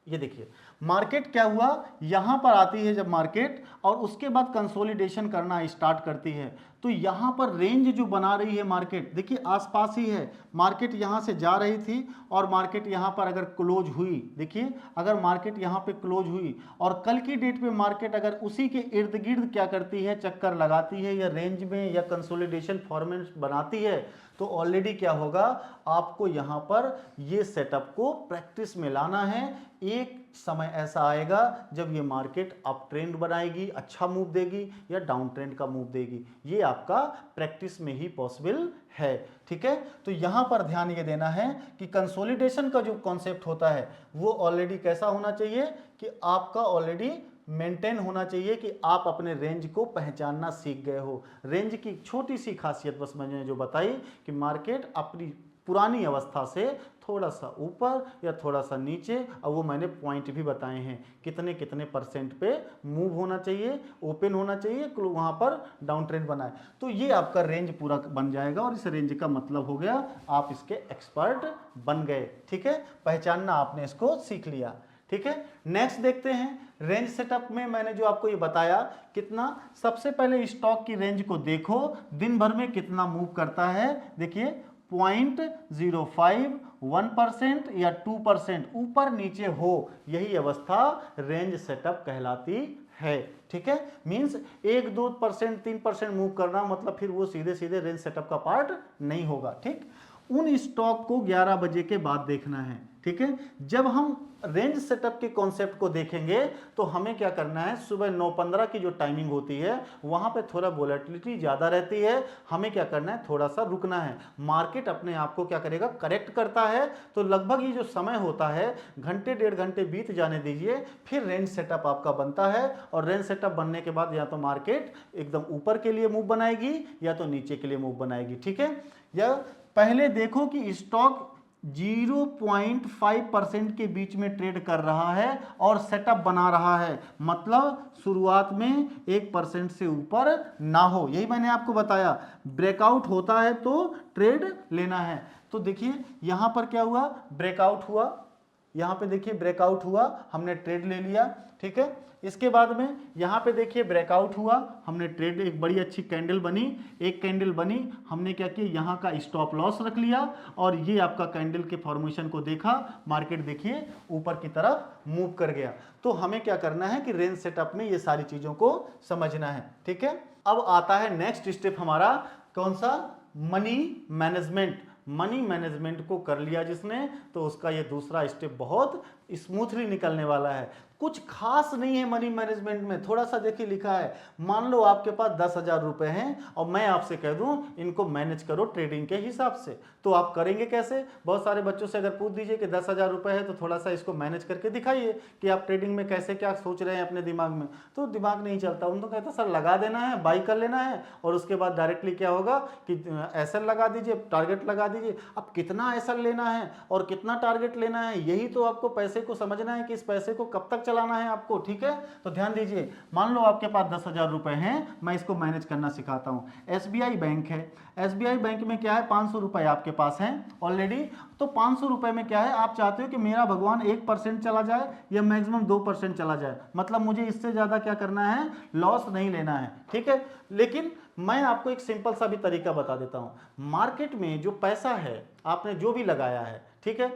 ये देखिए मार्केट क्या हुआ, यहां पर आती है जब मार्केट और उसके बाद कंसोलिडेशन करना स्टार्ट करती है, तो यहां पर रेंज जो बना रही है मार्केट, देखिए आसपास ही है, मार्केट यहां से जा रही थी और मार्केट यहां पर अगर क्लोज हुई, देखिए अगर मार्केट यहां पे क्लोज हुई और कल की डेट पे मार्केट अगर उसी के इर्द गिर्द क्या करती है, चक्कर लगाती है या रेंज में या कंसोलिडेशन फॉर्मेट बनाती है, तो ऑलरेडी क्या होगा, आपको यहां पर ये सेटअप को प्रैक्टिस में लाना है। एक समय ऐसा आएगा जब ये मार्केट अप ट्रेंड बनाएगी, अच्छा मूव देगी, या डाउन ट्रेंड का मूव देगी, ये आपका प्रैक्टिस में ही पॉसिबल है। ठीक है, तो यहां पर ध्यान ये देना है कि कंसोलिडेशन का जो कॉन्सेप्ट होता है वो ऑलरेडी कैसा होना चाहिए कि आपका ऑलरेडी मेंटेन होना चाहिए कि आप अपने रेंज को पहचानना सीख गए हो। रेंज की छोटी सी खासियत बस मैंने जो बताई कि मार्केट अपनी पुरानी अवस्था से थोड़ा सा ऊपर या थोड़ा सा नीचे, और वो मैंने पॉइंट भी बताए हैं कितने कितने परसेंट पे मूव होना चाहिए, ओपन होना चाहिए, वहां पर डाउन ट्रेंड बनाए, तो ये आपका रेंज पूरा बन जाएगा। और इस रेंज का मतलब हो गया आप इसके एक्सपर्ट बन गए। ठीक है, पहचानना आपने इसको सीख लिया। ठीक है, नेक्स्ट देखते हैं रेंज सेटअप में मैंने जो आपको ये बताया कितना, सबसे पहले स्टॉक की रेंज को देखो, दिन भर में कितना मूव करता है। देखिए 0.05, 1% या 2% ऊपर नीचे हो, यही अवस्था रेंज सेटअप कहलाती है। ठीक है, मींस 1-2%, 3% मूव करना मतलब फिर वो सीधे सीधे रेंज सेटअप का पार्ट नहीं होगा। ठीक, उन स्टॉक को 11 बजे के बाद देखना है। ठीक है, जब हम रेंज सेटअप के कॉन्सेप्ट को देखेंगे तो हमें क्या करना है, सुबह 9:15 की जो टाइमिंग होती है वहां पे थोड़ा वोलेटिलिटी ज्यादा रहती है, हमें क्या करना है, थोड़ा सा रुकना है। मार्केट अपने आप को क्या करेगा, करेक्ट करता है, तो लगभग ये जो समय होता है घंटे 1.5 घंटे बीत जाने दीजिए, फिर रेंज सेटअप आपका बनता है। और रेंज सेटअप बनने के बाद या तो मार्केट एकदम ऊपर के लिए मूव बनाएगी या तो नीचे के लिए मूव बनाएगी। ठीक है, या पहले देखो कि स्टॉक 0.5% के बीच में ट्रेड कर रहा है और सेटअप बना रहा है, मतलब शुरुआत में 1% से ऊपर ना हो, यही मैंने आपको बताया। ब्रेकआउट होता है तो ट्रेड लेना है। तो देखिए यहां पर क्या हुआ, ब्रेकआउट हुआ, यहां पे देखिए ब्रेकआउट हुआ, हमने ट्रेड ले लिया। ठीक है, इसके बाद में यहां पे देखिए ब्रेकआउट हुआ, हमने ट्रेड, एक बड़ी अच्छी कैंडल बनी, एक कैंडल बनी, हमने क्या किया, यहां का स्टॉप लॉस रख लिया और ये आपका कैंडल के फॉर्मेशन को देखा, मार्केट देखिए ऊपर की तरफ मूव कर गया। तो हमें क्या करना है कि रेंज सेटअप में ये सारी चीजों को समझना है। ठीक है, अब आता है नेक्स्ट स्टेप हमारा, कौन सा, मनी मैनेजमेंट। मनी मैनेजमेंट को कर लिया जिसने, तो उसका ये दूसरा स्टेप बहुत स्मूथली निकलने वाला है। कुछ खास नहीं है मनी मैनेजमेंट में, थोड़ा सा देखिए लिखा है, मान लो आपके पास 10,000 रुपए हैं और मैं आपसे कह दूं इनको मैनेज करो ट्रेडिंग के हिसाब से, तो आप करेंगे कैसे? बहुत सारे बच्चों से अगर पूछ दीजिए कि 10,000 रुपए है तो थोड़ा सा इसको मैनेज करके दिखाइए कि आप ट्रेडिंग में कैसे क्या सोच रहे हैं अपने दिमाग में, तो दिमाग नहीं चलता। उनको कहता सर लगा देना है, बाई कर लेना है और उसके बाद डायरेक्टली क्या होगा कि एसएल लगा दीजिए, टारगेट लगा दीजिए। अब कितना एसएल लेना है और कितना टारगेट लेना है, यही तो आपको पैसे को समझना है कि इस पैसे को कब तक चलाना है आपको। ठीक है, तो ध्यान दीजिए, मान लो आपके पास 10,000 रुपए हैं, मैं इसको मैनेज करना सिखाता हूं। एसबीआई बैंक है, एसबीआई बैंक में क्या है, 500 रुपए आपके पास हैं ऑलरेडी, तो 500 रुपए में क्या है, आप चाहते हो कि मेरा भगवान 1% चला जाए या मैक्सिमम 2% चला जाए, मतलब मुझे इससे ज्यादा क्या करना है, लॉस नहीं लेना है। ठीक है, लेकिन मैं आपको एक सिंपल सा भी तरीका बता देता हूं। मार्केट में जो पैसा है आपने जो भी लगाया है, ठीक है,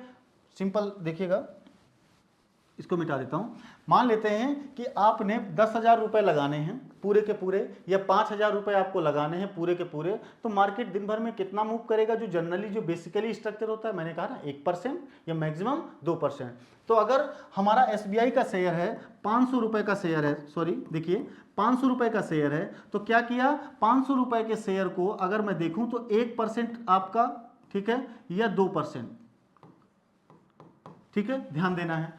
सिंपल देखिएगा, इसको मिटा देता हूँ। मान लेते हैं कि आपने 10,000 रुपये लगाने हैं पूरे के पूरे, या 5,000 रुपये आपको लगाने हैं पूरे के पूरे, तो मार्केट दिन भर में कितना मूव करेगा? जो जनरली जो बेसिकली स्ट्रक्चर होता है, मैंने कहा ना 1% या मैक्सिमम 2%। तो अगर हमारा SBI का शेयर है 500 रुपये का शेयर है, सॉरी देखिए 500 रुपये का शेयर है, तो क्या किया, 500 रुपये के शेयर को अगर मैं देखूं तो 1% आपका, ठीक है, या 2%, ठीक है, ध्यान देना है।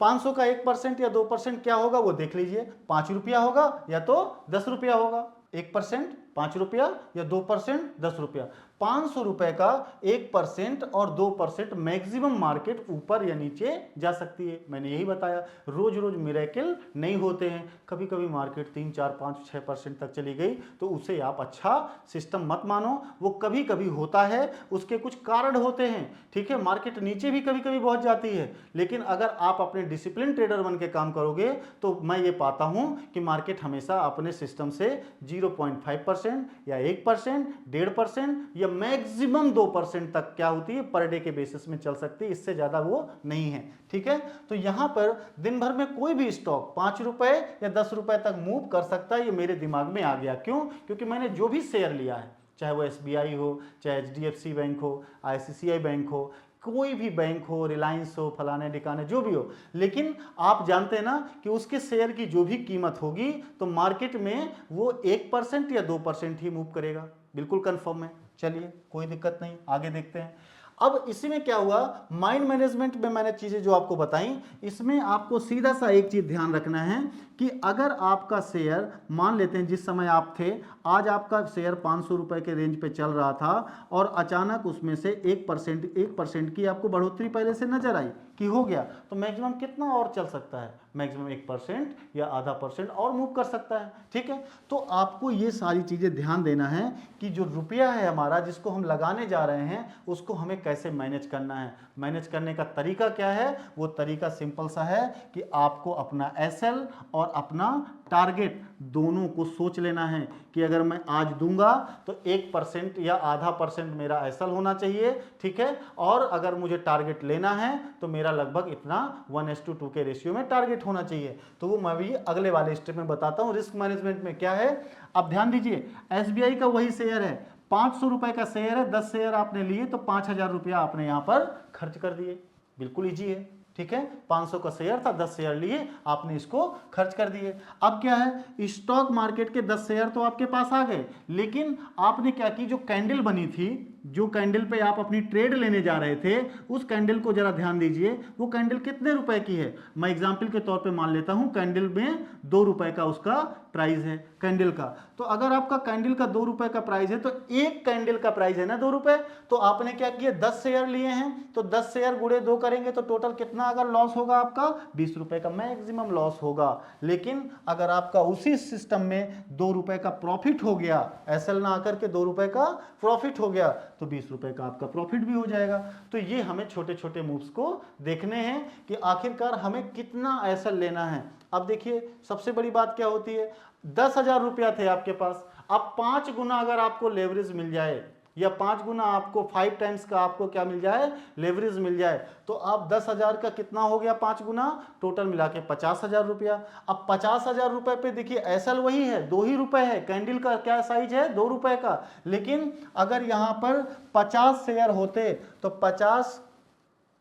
500 का 1% या 2% क्या होगा वो देख लीजिए, 5 रुपया होगा या तो 10 रुपया होगा। 1% 5 रुपया या 2% 10 रुपया। 500 रुपए का 1% और 2% मैक्सिमम मार्केट ऊपर या नीचे जा सकती है। मैंने यही बताया, रोज रोज मिरेकल नहीं होते हैं, कभी कभी मार्केट 3, 4, 5, 6% तक चली गई तो उसे आप अच्छा सिस्टम मत मानो, वो कभी कभी होता है, उसके कुछ कारण होते हैं, ठीक है। मार्केट नीचे भी कभी कभी पहुंच जाती है, लेकिन अगर आप अपने डिसिप्लिन ट्रेडर बन के काम करोगे तो मैं ये पाता हूं कि मार्केट हमेशा अपने सिस्टम से 0.5% या 1%, 1.5% या मैक्सिमम 2% तक क्या होती है पर डे के बेसिस में चल सकती है, इससे ज्यादा वो नहीं है, ठीक है। तो यहां पर दिन भर में कोई भी स्टॉक 5 रुपए या 10 रुपए तक मूव कर सकता है, ये मेरे दिमाग में आ गया। क्यों? क्योंकि मैंने जो भी शेयर लिया है, चाहे वो SBI हो, चाहे HDFC बैंक हो, ICICI बैंक हो, कोई भी बैंक हो, रिलायंस हो, फलाने ठिकाने जो भी हो, लेकिन आप जानते हैं ना कि उसके शेयर की जो भी कीमत होगी तो मार्केट में वो 1% या 2% ही मूव करेगा, बिल्कुल कंफर्म है। चलिए कोई दिक्कत नहीं, आगे देखते हैं। अब इसी में क्या हुआ, माइंड मैनेजमेंट में मैंने चीजें जो आपको बताई, इसमें आपको सीधा सा एक चीज ध्यान रखना है कि अगर आपका शेयर, मान लेते हैं जिस समय आप थे, आज आपका शेयर 500 रुपए के रेंज पे चल रहा था और अचानक उसमें से 1% की आपको बढ़ोतरी पहले से नजर आई कि हो गया, तो मैक्सिमम कितना और चल सकता है? मैक्सिमम 1% या आधा % और मूव कर सकता है, ठीक है। तो आपको ये सारी चीजें ध्यान देना है कि जो रुपया है हमारा, जिसको हम लगाने जा रहे हैं, उसको हमें कैसे मैनेज करना है। मैनेज करने का तरीका क्या है? वो तरीका सिंपल सा है कि आपको अपना SL और अपना टारगेट दोनों को सोच लेना है कि अगर मैं आज दूंगा तो 1% या आधा % मेरा SL होना चाहिए, ठीक है, और अगर मुझे टारगेट लेना है तो मेरा लगभग इतना 1:2 के रेशियो में टारगेट होना चाहिए। तो वो मैं भी अगले वाले स्टेप में बताता हूं रिस्क मैनेजमेंट में क्या है। अब ध्यान दीजिए, SBI का वही शेयर है, 500 रुपए का शेयर है, 10 शेयर आपने लिए तो 5,000 रुपया आपने यहां पर खर्च कर दिए, बिल्कुल इजी है, ठीक है। 500 का शेयर था, 10 शेयर लिए, आपने इसको खर्च कर दिए। अब क्या है, स्टॉक मार्केट के 10 शेयर तो आपके पास आ गए, लेकिन आपने क्या की, जो कैंडल बनी थी, जो कैंडल पे आप अपनी ट्रेड लेने जा रहे थे, उस कैंडल को जरा ध्यान दीजिए, वो कैंडल कितने रुपए की है। मैं एग्जांपल के तौर पे मान लेता हूं, कैंडल में 2 रुपए का उसका प्राइस है कैंडल का। तो अगर आपका कैंडल का 2 रुपए का प्राइस है तो एक कैंडल का प्राइस है ना 2 रुपए, तो आपने क्या किया, 10 शेयर लिए हैं, तो 10 शेयर गुणे 2 करेंगे तो टोटल कितना अगर लॉस होगा आपका, 20 रुपए का मैक्सिमम लॉस होगा। लेकिन अगर आपका उसी सिस्टम में 2 रुपए का प्रॉफिट हो गया, SL ना आकर के 2 रुपए का प्रॉफिट हो गया, तो 20 रुपए का आपका प्रॉफिट भी हो जाएगा। तो ये हमें छोटे छोटे मूव्स को देखने हैं कि आखिरकार हमें कितना SL लेना है। अब देखिए सबसे बड़ी बात क्या होती है, 10,000 रुपया थे आपके पास, अब 5 गुना अगर आपको लेवरेज मिल जाए, या 5 गुना आपको 5 टाइम्स का आपको क्या मिल जाए, लेवरेज मिल जाए, तो आप 10,000 का कितना हो गया, 5 गुना, टोटल मिला के 50,000 रुपया। अब 50,000 रुपए पे देखिए SL वही है, 2 ही रुपए है, कैंडल का क्या साइज है, 2 रुपए का, लेकिन अगर यहां पर 50 शेयर होते तो 50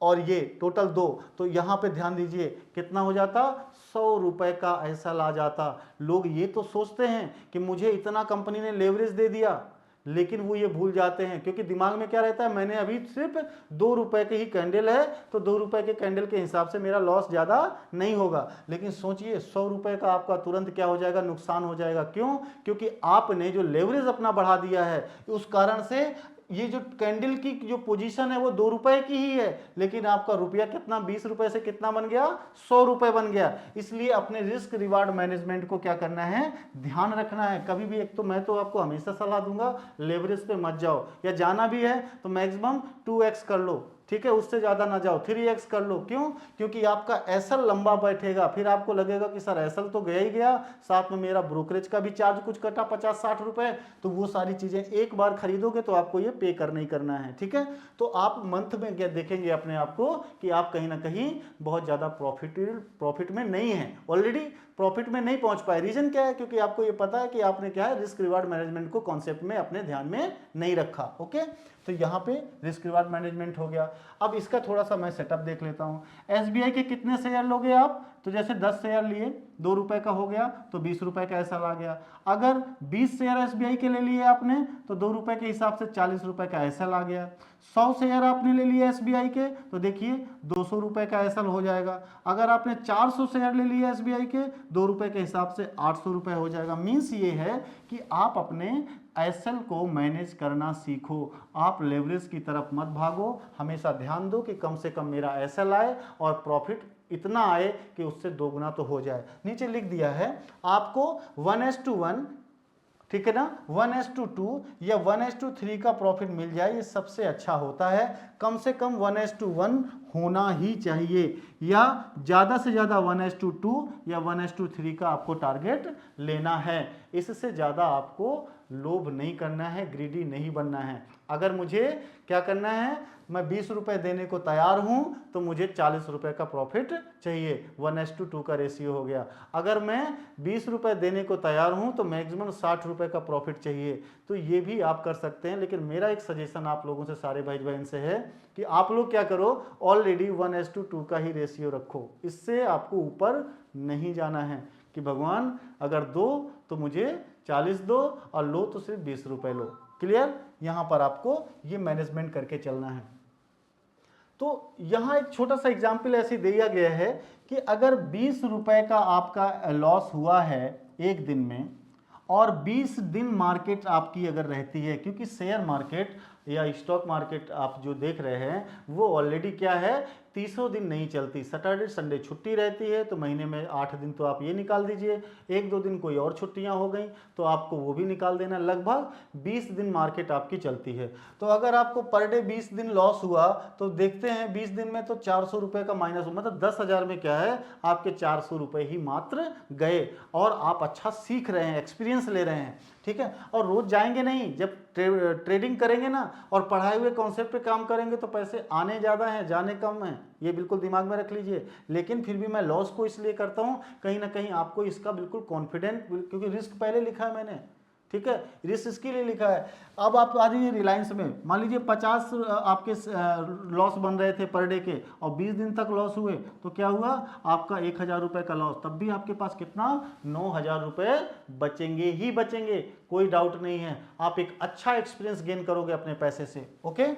और ये टोटल 2, तो यहां पे ध्यान दीजिए कितना हो जाता, 100 रुपए का SL आ जाता। लोग ये तो सोचते हैं कि मुझे इतना कंपनी ने लेवरेज दे दिया, लेकिन वो ये भूल जाते हैं, क्योंकि दिमाग में क्या रहता है, मैंने अभी सिर्फ 2 रुपए की ही कैंडल है, तो 2 रुपए के कैंडल के हिसाब से मेरा लॉस ज्यादा नहीं होगा। लेकिन सोचिए 100 रुपए का आपका तुरंत क्या हो जाएगा, नुकसान हो जाएगा। क्यों? क्योंकि आपने जो लेवरेज अपना बढ़ा दिया है, उस कारण से ये जो कैंडल की जो पोजीशन है वो 2 रुपए की ही है, लेकिन आपका रुपया कितना, 20 रुपए से कितना बन गया, 100 रुपए बन गया। इसलिए अपने रिस्क रिवार्ड मैनेजमेंट को क्या करना है, ध्यान रखना है। कभी भी, एक तो मैं तो आपको हमेशा सलाह दूंगा, लेवरेज पे मत जाओ, या जाना भी है तो मैक्सिमम 2x कर लो, ठीक है, उससे ज़्यादा ना जाओ, 3x कर लो। क्यों? क्योंकि आपका एसएल लंबा बैठेगा, फिर आपको लगेगा कि सर एसएल तो गया ही गया, साथ में मेरा ब्रोकरेज का भी चार्ज कुछ कटा 50-60 रुपए, तो वो सारी चीज़ें एक बार खरीदोगे तो आपको ये पे करना ही करना है। ठीक है, तो आप मंथ में क्या देखेंगे अपने आप को कि आप कहीं ना कहीं बहुत ज़्यादा प्रॉफिट में नहीं है, ऑलरेडी प्रॉफिट में नहीं पहुंच पाए। रीजन क्या है? क्योंकि आपको ये पता है कि आपने क्या है, रिस्क रिवार्ड मैनेजमेंट को कॉन्सेप्ट में अपने ध्यान में नहीं रखा। ओके, तो यहाँ पे रिस्क रिवार्ड मैनेजमेंट हो गया। अब इसका थोड़ा सा मैं सेटअप देख लेता हूँ। एसबीआई के कितने शेयर लोगे आप? तो जैसे 10 शेयर लिए, 2 रुपए का हो गया, तो 20 रुपए का ऐसा आ गया। अगर 20 शेयर एसबीआई के ले लिए आपने, तो 2 रुपए के हिसाब से 40 रुपए का ऐसा आ गया। 100 शेयर आपने ले लिए एसबीआई के, तो देखिए 200 रुपए का ऐसा हो जाएगा। अगर आपने 400 शेयर ले लिए एसबीआई के, 2 रुपए के हिसाब से 800 रुपए हो जाएगा। मीन्स ये है कि आप अपने एसएल को मैनेज करना सीखो, आप लेवरेज की तरफ मत भागो, हमेशा ध्यान दो कि कम से कम मेरा एसएल आए और प्रॉफिट इतना आए कि उससे दोगुना तो हो जाए। नीचे लिख दिया है आपको 1:1, ठीक है ना, 1:2 या 1:3 का प्रॉफिट मिल जाए, ये सबसे अच्छा होता है। कम से कम 1:1 होना ही चाहिए, या ज़्यादा से ज़्यादा 1:2 या 1:3 का आपको टारगेट लेना है। इससे ज़्यादा आपको लोभ नहीं करना है, ग्रीडी नहीं बनना है। अगर मुझे क्या करना है, मैं 20 रुपए देने को तैयार हूं, तो मुझे 40 रुपए का प्रॉफिट चाहिए, 1:2 का रेशियो हो गया। अगर मैं 20 रुपए देने को तैयार हूं, तो मैक्सिमम 60 रुपए का प्रॉफिट चाहिए। तो ये भी आप कर सकते हैं, लेकिन मेरा एक सजेशन आप लोगों से, सारे भाई बहन से है कि आप लोग क्या करो, ऑलरेडी 1:2 का ही रेशियो रखो। इससे आपको ऊपर नहीं जाना है कि भगवान अगर दो तो मुझे 40 दो और लो तो सिर्फ 20 रुपए लो। क्लियर? यहां पर आपको ये मैनेजमेंट करके चलना है। तो यहां एक छोटा सा एग्जाम्पल ऐसे दिया गया है कि अगर 20 रुपए का आपका लॉस हुआ है एक दिन में, और 20 दिन मार्केट आपकी अगर रहती है, क्योंकि शेयर मार्केट या स्टॉक मार्केट आप जो देख रहे हैं वो ऑलरेडी क्या है, 30 दिन नहीं चलती, सैटरडे संडे छुट्टी रहती है, तो महीने में 8 दिन तो आप ये निकाल दीजिए, 1-2 दिन कोई और छुट्टियां हो गई तो आपको वो भी निकाल देना। लगभग 20 दिन मार्केट आपकी चलती है। तो अगर आपको पर डे 20 दिन लॉस हुआ, तो देखते हैं 20 दिन में तो 400 रुपये का माइनस, मतलब 10,000 में क्या है, आपके 400 रुपये ही मात्र गए, और आप अच्छा सीख रहे हैं, एक्सपीरियंस ले रहे हैं। ठीक है, और रोज जाएंगे नहीं, जब ट्रेडिंग करेंगे ना और पढ़ाए हुए कॉन्सेप्ट पे काम करेंगे तो पैसे आने ज़्यादा हैं, जाने कम हैं, ये बिल्कुल दिमाग में रख लीजिए। लेकिन फिर भी मैं लॉस को इसलिए करता हूँ, कहीं ना कहीं आपको इसका बिल्कुल कॉन्फिडेंट, क्योंकि रिस्क पहले लिखा है मैंने, ठीक है, रिस्क इसके लिए लिखा है। अब आप आ जाइए रिलायंस में, मान लीजिए 50 आपके लॉस बन रहे थे पर डे के, और 20 दिन तक लॉस हुए, तो क्या हुआ, आपका 1,000 रुपये का लॉस, तब भी आपके पास कितना, 9,000 रुपये बचेंगे ही बचेंगे, कोई डाउट नहीं है। आप एक अच्छा एक्सपीरियंस गेन करोगे अपने पैसे से। ओके,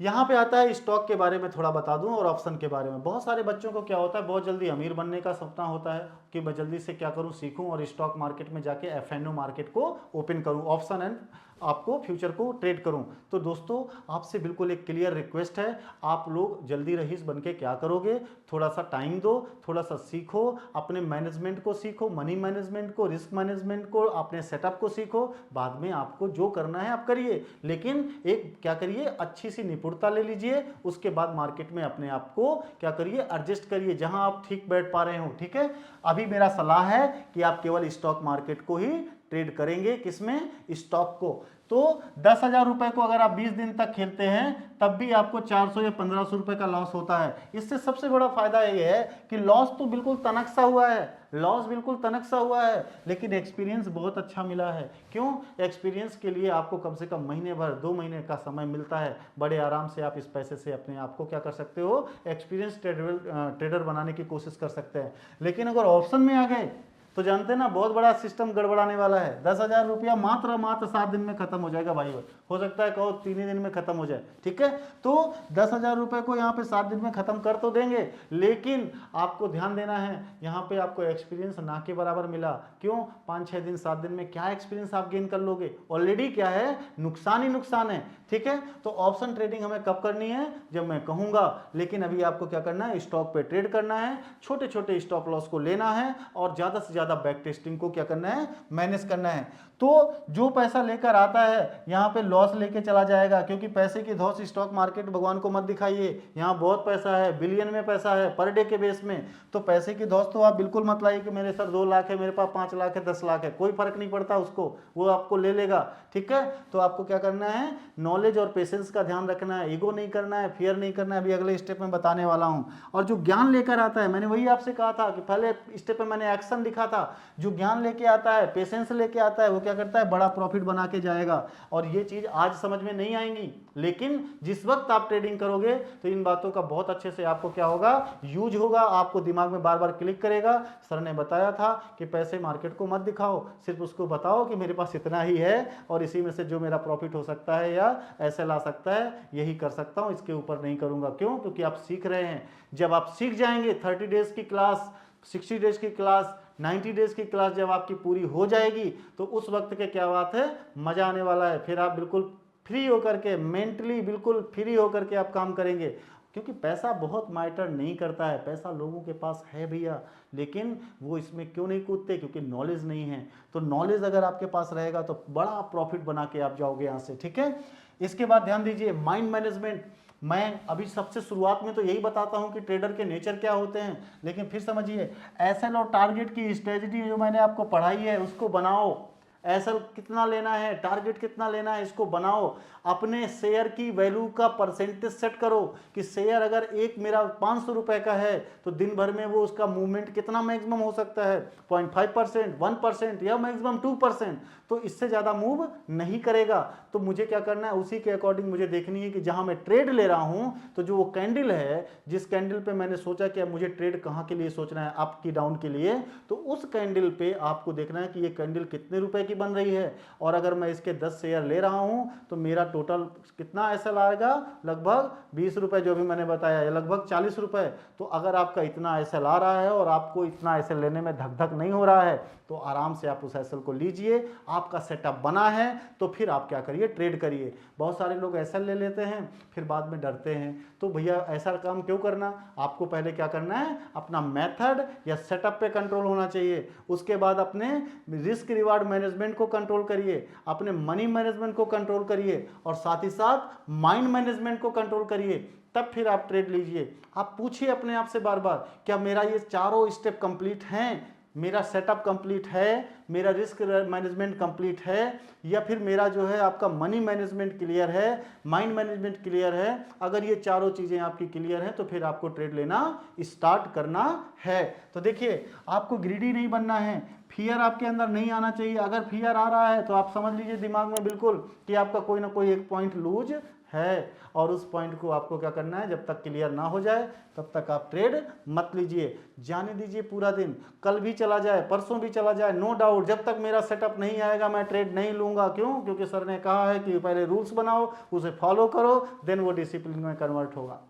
यहाँ पे आता है स्टॉक के बारे में थोड़ा बता दूं और ऑप्शन के बारे में। बहुत सारे बच्चों को क्या होता है, बहुत जल्दी अमीर बनने का सपना होता है कि मैं जल्दी से क्या करूं, सीखूं और स्टॉक मार्केट में जाके एफएनओ मार्केट को ओपन करूं, ऑप्शन एंड आपको फ्यूचर को ट्रेड करूं। तो दोस्तों आपसे बिल्कुल एक क्लियर रिक्वेस्ट है, आप लोग जल्दी रईस बन के क्या करोगे, थोड़ा सा टाइम दो, थोड़ा सा सीखो, अपने मैनेजमेंट को सीखो, मनी मैनेजमेंट को, रिस्क मैनेजमेंट को, अपने सेटअप को सीखो। बाद में आपको जो करना है आप करिए, लेकिन एक क्या करिए, अच्छी सी निपुणता ले लीजिए। उसके बाद मार्केट में अपने आप को क्या करिए, एडजस्ट करिए जहां आप ठीक बैठ पा रहे हो। ठीक है, अभी मेरा सलाह है कि आप केवल स्टॉक मार्केट को ही ट्रेड करेंगे, किसमें, स्टॉक को। तो 10,000 रुपए को अगर आप 20 दिन तक खेलते हैं, तब भी आपको 400 या 1,500 रुपए का लॉस होता है। इससे सबसे बड़ा फायदा यह है कि लॉस तो बिल्कुल तनकसा हुआ है, लॉस बिल्कुल तनकसा हुआ है, लेकिन एक्सपीरियंस बहुत अच्छा मिला है। क्यों? एक्सपीरियंस के लिए आपको कम से कम महीने भर, 2 महीने का समय मिलता है, बड़े आराम से आप इस पैसे से अपने आप को क्या कर सकते हो, एक्सपीरियंस ट्रेडर बनाने की कोशिश कर सकते हैं। लेकिन अगर ऑप्शन में आ गए तो जानते हैं ना, बहुत बड़ा सिस्टम गड़बड़ाने वाला है। 10,000 रुपया मात्र 7 दिन में खत्म हो जाएगा भाई, हो सकता है कहो 3 ही दिन में खत्म हो जाए। ठीक है, तो 10,000 रुपये को यहाँ पे 7 दिन में खत्म कर तो देंगे, लेकिन आपको ध्यान देना है, यहाँ पे आपको एक्सपीरियंस ना के बराबर मिला। क्यों? 5-6 दिन 7 दिन में क्या एक्सपीरियंस आप गेन कर लोगे, ऑलरेडी क्या है, नुकसान ही नुकसान है। ठीक है। तो ऑप्शन ट्रेडिंग हमें कब करनी है, जब मैं कहूंगा। लेकिन अभी आपको क्या करना है, स्टॉक पे ट्रेड करना है, छोटे छोटे स्टॉप लॉस को लेना है और ज्यादा से ज्यादा बैक टेस्टिंग को क्या करना है, मैनेज करना है। तो जो पैसा लेकर आता है यहाँ पे लॉस लेके चला जाएगा, क्योंकि पैसे की धौस स्टॉक मार्केट भगवान को मत दिखाइए, यहाँ बहुत पैसा है, बिलियन में पैसा है पर डे के बेस में। तो पैसे की धौस तो आप बिल्कुल मत लाइए कि मेरे सर 2 लाख है, मेरे पास 5 लाख है, 10 लाख है, कोई फर्क नहीं पड़ता उसको, वो आपको ले लेगा। ठीक है। तो आपको क्या करना है, नॉलेज और पेशेंस का ध्यान रखना है, ईगो नहीं करना है, फियर नहीं करना है, अभी अगले स्टेप में बताने वाला हूं। और जो ज्ञान लेकर आता है, मैंने वही आपसे कहा था कि पहले स्टेप में मैंने एक्शन लिखा था, जो ज्ञान लेके आता है, पेशेंस लेके आता है, वो क्या करता है, बड़ा प्रॉफिट बना के जाएगा। और ये चीज आज समझ में नहीं आएंगी, लेकिन जिस वक्त आप ट्रेडिंग करोगे तो इन बातों का बहुत अच्छे से आपको क्या होगा, यूज होगा, आपको दिमाग में बार बार क्लिक करेगा। सर ने बताया था कि पैसे मार्केट को मत दिखाओ, सिर्फ उसको बताओ कि मेरे पास इतना ही है और इसी में से जो मेरा प्रॉफिट हो सकता है या ऐसे ला सकता है यही कर सकता हूं, इसके ऊपर नहीं करूंगा। क्यों? क्योंकि आप सीख रहे हैं। जब आप सीख जाएंगे, 30 डेज की क्लास, 60 डेज की क्लास, 90 डेज की क्लास जब आपकी पूरी हो जाएगी तो उस वक्त के क्या बात है, मजा आने वाला है। फिर आप बिल्कुल फ्री होकर के, मेंटली बिल्कुल फ्री होकर के आप काम करेंगे। क्योंकि पैसा बहुत मैटर नहीं करता है, पैसा लोगों के पास है भैया, लेकिन वो इसमें क्यों नहीं कूदते, क्योंकि नॉलेज नहीं है। तो नॉलेज अगर आपके पास रहेगा तो बड़ा प्रॉफिट बना के आप जाओगे यहाँ से। ठीक है। इसके बाद ध्यान दीजिए, माइंड मैनेजमेंट। मैं अभी सबसे शुरुआत में तो यही बताता हूं कि ट्रेडर के नेचर क्या होते हैं, लेकिन फिर समझिए, एसएल और टारगेट की स्ट्रेटजी जो मैंने आपको पढ़ाई है उसको बनाओ। एसएल कितना लेना है, टारगेट कितना लेना है, इसको बनाओ। अपने शेयर की वैल्यू का परसेंटेज सेट करो कि शेयर अगर एक मेरा 500 रुपए का है तो दिन भर में वो उसका मूवमेंट कितना मैक्सिमम हो सकता है, 0.5%, 1% या मैक्सिमम 2%। तो इससे ज़्यादा मूव नहीं करेगा। तो मुझे क्या करना है, उसी के अकॉर्डिंग मुझे देखनी है कि जहां मैं ट्रेड ले रहा हूं तो जो वो कैंडल है, जिस कैंडल पे मैंने सोचा कि अब मुझे ट्रेड कहां के लिए सोचना है, अप की डाउन के लिए, तो उस कैंडल पे आपको देखना है कि ये कैंडल कितने रुपए की बन रही है। और अगर मैं इसके 10 शेयर ले रहा हूं तो मेरा टोटल कितना ऐसा आएगा, लगभग 20 रुपए जो भी मैंने बताया, लगभग 40 रुपए। तो अगर आपका इतना एसएल आ रहा है और आपको इतना एसएल लेने में धक धक नहीं हो रहा है तो आराम से आप उस एसएल को लीजिए। आपका सेटअप बना है तो फिर आप क्या करिए, ट्रेड करिए। बहुत सारे लोग एसएल ले लेते हैं फिर बाद में डरते हैं। तो भैया ऐसा काम क्यों करना, आपको पहले क्या करना है, अपना मेथड या सेटअप पे कंट्रोल होना चाहिए। उसके बाद अपने रिस्क रिवार्ड मैनेजमेंट को कंट्रोल करिए, अपने मनी मैनेजमेंट को कंट्रोल करिए और साथ ही साथ माइंड मैनेजमेंट को कंट्रोल करिए। तब फिर आप ट्रेड लीजिए। आप पूछिए अपने आप से बार बार, क्या मेरा ये चारों स्टेप कंप्लीट हैं, मेरा सेटअप कंप्लीट है, मेरा रिस्क मैनेजमेंट कंप्लीट है, या फिर मेरा जो है आपका मनी मैनेजमेंट क्लियर है, माइंड मैनेजमेंट क्लियर है। अगर ये चारों चीजें आपकी क्लियर हैं तो फिर आपको ट्रेड लेना स्टार्ट करना है। तो देखिए, आपको ग्रीडी नहीं बनना है, फियर आपके अंदर नहीं आना चाहिए। अगर फियर आ रहा है तो आप समझ लीजिए दिमाग में बिल्कुल कि आपका कोई ना कोई एक पॉइंट लूज है, और उस पॉइंट को आपको क्या करना है, जब तक क्लियर ना हो जाए तब तक आप ट्रेड मत लीजिए। जाने दीजिए पूरा दिन, कल भी चला जाए, परसों भी चला जाए, नो डाउट जब तक मेरा सेटअप नहीं आएगा मैं ट्रेड नहीं लूंगा। क्यों? क्योंकि सर ने कहा है कि पहले रूल्स बनाओ, उसे फॉलो करो, देन वो डिसिप्लिन में कन्वर्ट होगा।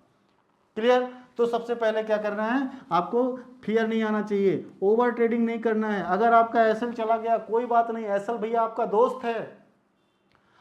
क्लियर? तो सबसे पहले क्या करना है, आपको फियर नहीं आना चाहिए, ओवर ट्रेडिंग नहीं करना है। अगर आपका एसएल चला गया कोई बात नहीं, एसएल भैया आपका दोस्त है,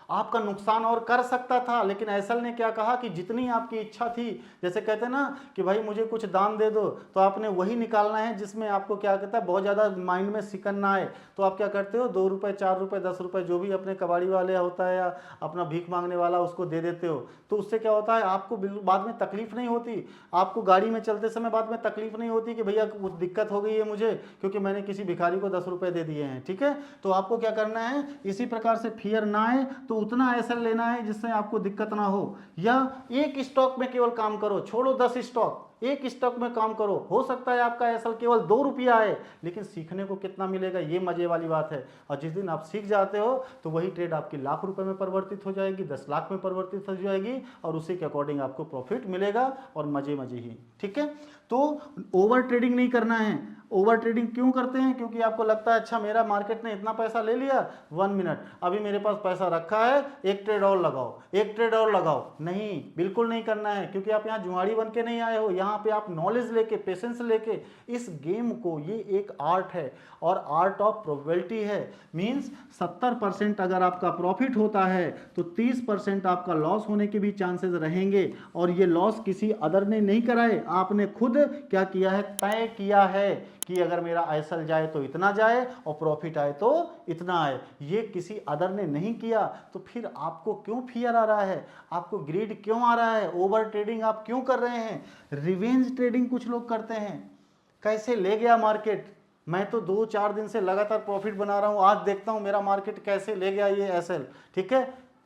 आपका नुकसान और कर सकता था, लेकिन एसएल ने क्या कहा कि जितनी आपकी इच्छा थी, जैसे कहते हैं ना कि भाई मुझे कुछ दान दे दो, तो आपने वही निकालना है जिसमें आपको क्या कहता है, बहुत ज़्यादा माइंड में सिकन ना आए। तो आप क्या करते हो, 2 रुपये, 4 रुपये, 10 रुपये जो भी अपने कबाड़ी वाले होता है या अपना भीख मांगने वाला उसको दे देते हो। तो उससे क्या होता है, आपको बाद में तकलीफ नहीं होती, आपको गाड़ी में चलते समय बाद में तकलीफ नहीं होती कि भैया कुछ दिक्कत हो गई है मुझे क्योंकि मैंने किसी भिखारी को 10 रुपये दे दिए हैं। ठीक है। तो आपको क्या करना है, इसी प्रकार से फियर ना आए तो उतना एसएल लेना है जिससे आपको दिक्कत ना हो, या एक स्टॉक में केवल काम करो, छोड़ो 10 स्टॉक, एक स्टॉक में काम करो। हो सकता है आपका एसएल केवल 2 रुपया आए, लेकिन सीखने को कितना मिलेगा, ये मजे वाली बात है। और जिस दिन आप सीख जाते हो तो वही ट्रेड आपकी लाख रुपए में परिवर्तित हो जाएगी, 10 लाख में परिवर्तित हो जाएगी, और उसी के अकॉर्डिंग आपको प्रॉफिट मिलेगा और मजे मजे ही। ठीक है। तो ओवर ट्रेडिंग नहीं करना है। ओवर ट्रेडिंग क्यों करते हैं, क्योंकि आपको लगता है अच्छा मेरा मार्केट ने इतना पैसा ले लिया, 1 मिनट अभी मेरे पास पैसा रखा है, एक ट्रेड और लगाओ, एक ट्रेड और लगाओ। नहीं, बिल्कुल नहीं करना है, क्योंकि आप यहाँ जुआड़ी बन के नहीं आए हो, यहाँ यहाँ पे आप नॉलेज लेके, पेशेंस लेके इस गेम को, ये एक आर्ट है और आर्ट ऑफ प्रोबेबिलिटी है। मीन्स 70% अगर आपका प्रॉफिट होता है तो 30% आपका लॉस होने के भी चांसेस रहेंगे, और ये लॉस किसी अदर ने नहीं कराए, आपने खुद क्या किया है, तय किया है कि अगर मेरा आईएसएल जाए तो इतना जाए और प्रॉफिट आए तो इतना आए। ये किसी अदर ने नहीं किया, तो फिर आपको क्यों फियर आ रहा है, आपको ग्रीड क्यों आ रहा है, ओवर ट्रेडिंग आप क्यों कर रहे हैं, रिवेंज ट्रेडिंग कुछ लोग करते हैं। कैसे ले गया मार्केट, मैं तो 2-4 दिन से लगातार प्रॉफिट बना रहा हूँ, आज देखता हूँ मेरा मार्केट कैसे ले गया ये एसएल। ठीक है,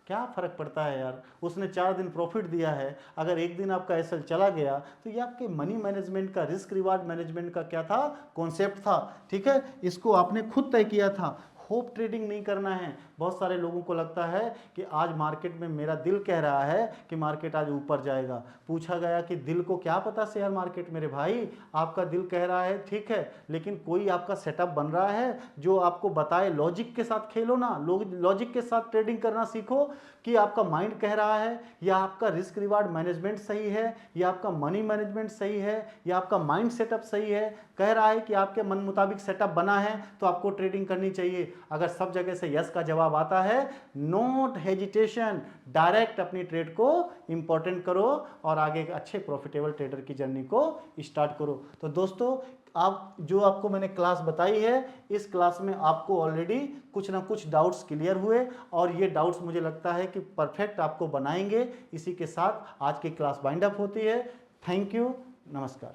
क्या फर्क पड़ता है यार, उसने 4 दिन प्रॉफिट दिया है, अगर एक दिन आपका एसएल चला गया तो ये आपके मनी मैनेजमेंट का, रिस्क रिवार्ड मैनेजमेंट का क्या था, कॉन्सेप्ट था। ठीक है, इसको आपने खुद तय किया था। होप ट्रेडिंग नहीं करना है। बहुत सारे लोगों को लगता है कि आज मार्केट में मेरा दिल कह रहा है कि मार्केट आज ऊपर जाएगा। पूछा गया कि दिल को क्या पता शेयर मार्केट, मेरे भाई आपका दिल कह रहा है ठीक है, लेकिन कोई आपका सेटअप बन रहा है जो आपको बताए, लॉजिक के साथ खेलो ना, लॉजिक के साथ ट्रेडिंग करना सीखो कि आपका माइंड कह रहा है या आपका रिस्क रिवार्ड मैनेजमेंट सही है या आपका मनी मैनेजमेंट सही है या आपका माइंड सेटअप सही है, कह रहा है कि आपके मन मुताबिक सेटअप बना है तो आपको ट्रेडिंग करनी चाहिए। अगर सब जगह से यस का जवाब आता है, नोट हेजिटेशन, डायरेक्ट अपनी ट्रेड को इंपॉर्टेंट करो और आगे एक अच्छे प्रॉफिटेबल ट्रेडर की जर्नी को स्टार्ट करो। तो दोस्तों, आप जो आपको मैंने क्लास बताई है, इस क्लास में आपको ऑलरेडी कुछ ना कुछ डाउट्स क्लियर हुए और ये डाउट्स मुझे लगता है कि परफेक्ट आपको बनाएंगे। इसी के साथ आज की क्लास वाइंड अप होती है। थैंक यू, नमस्कार।